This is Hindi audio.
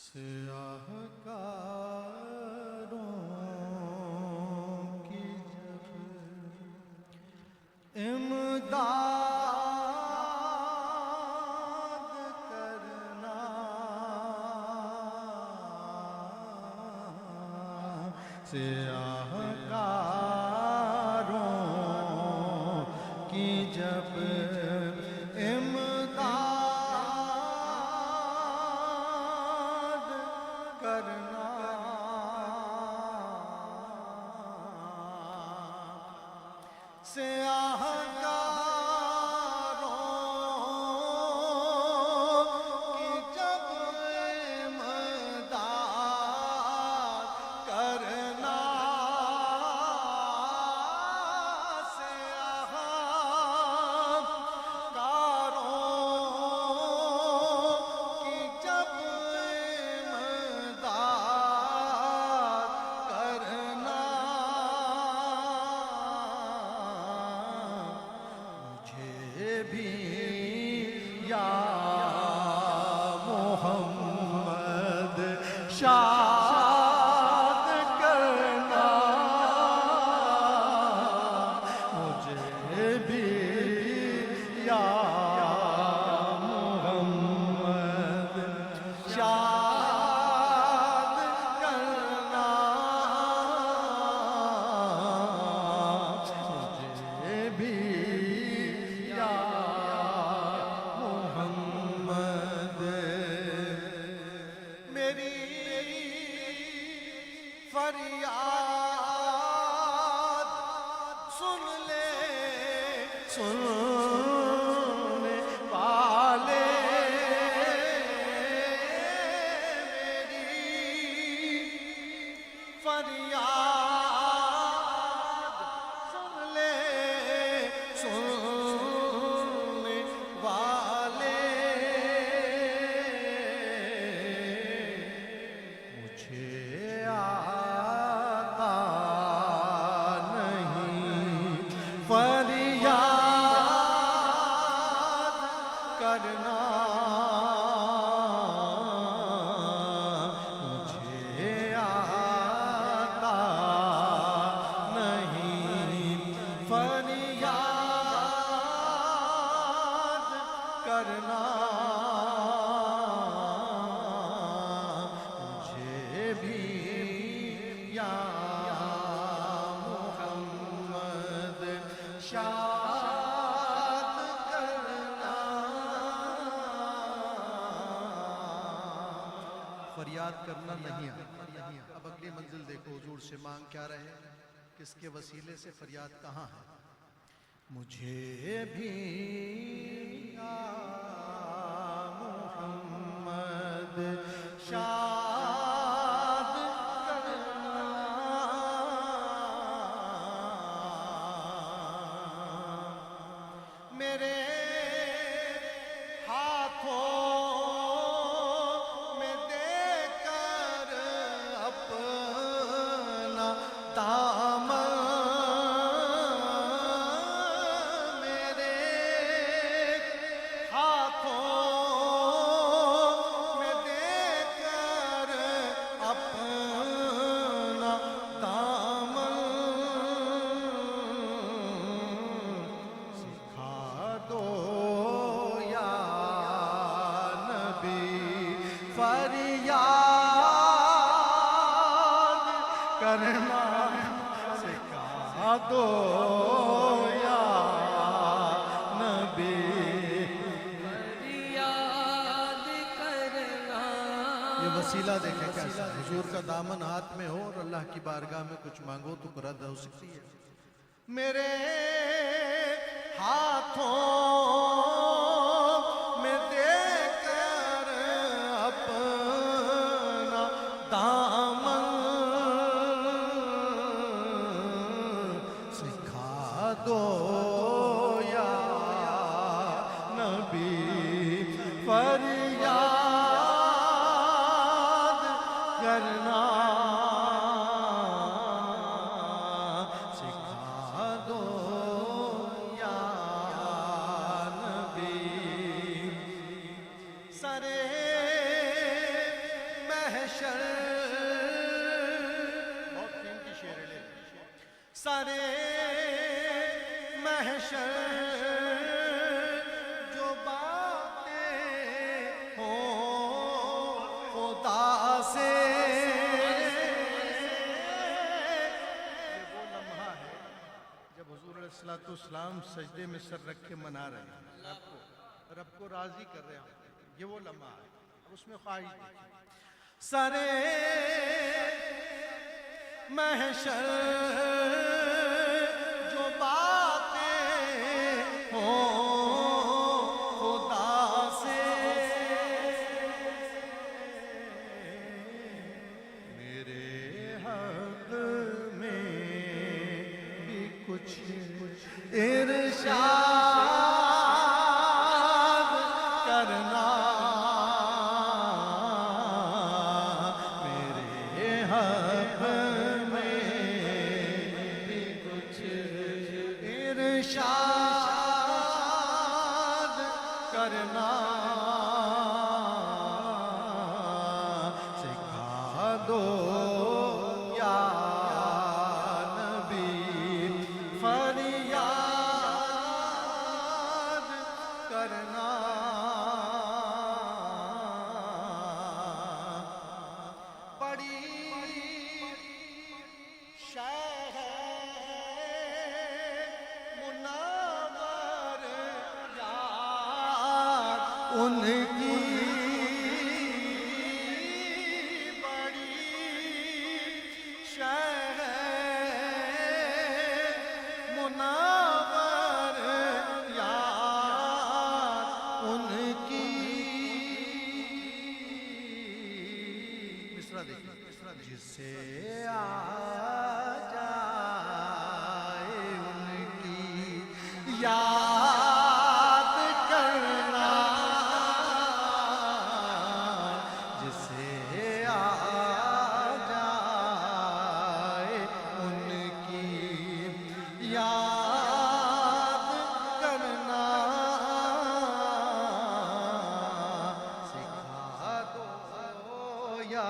स्याहकारों की जब इमदाद करना, स्याहकारों की जब करना, स्याहकारों की जब इमदाद करना, स्याहकारों की जब भी या मोहम्मद शाद करना, मुझे भी या मोहम्मद शाद करना, मुझे भी फरियाद सुन ले, सुनने वाले मेरी फरियाद सुन ले, सुनने वाले मुझे फरियाद करना, मुझे आता नहीं फरियाद करना, मुझे भी या शाद करना। फरियाद करना नहीं आता। अब अगली मंजिल देखो, हुजूर से मांग क्या रहे, किसके वसीले से, फरियाद कहाँ है। मुझे भी या मोहम्मद शाद करना, मेरे हाथों में देकर अपना दामन, मेरे हाथों में देकर अपना दामन, फरियाद करना सिखा दो या नबी, फरियाद करना। ये वसीला देखे कैसा, हुजूर का दामन हाथ में हो और अल्लाह की बारगाह में कुछ मांगो तो रद्द हो सकती है। मेरे हाथों में देकर अपना दामन सिखा दो या नबी, फरियाद करना सिखा दो या नबी। सरे महशर, बहुत कीमती शेर है, सारे महशर जो बातें हो खुदा से, ये वो लम्हा है जब हुजूर अलैहिस्सलाम सजदे में सर रख के मना रहे हैं, रब को राजी कर रहे हैं, ये वो लम्हा है। उसमें ख्वाहिश देखिए, सारे महशर जो बातें हो खुदा से, मेरे हक में भी कुछ इरशाद करना, मेरे हक में भी कुछ इरशाद करना, सिखा दो या नबी फरियाद करना, बड़ी शह मुनव्वर यार उनकी, बड़ी शह मुनव्वर यार उनकी, मिसरा देखिए, जिसे आ जाए उनकी याद करना, जिसे आ जाए उनकी याद करना, सिखा दो या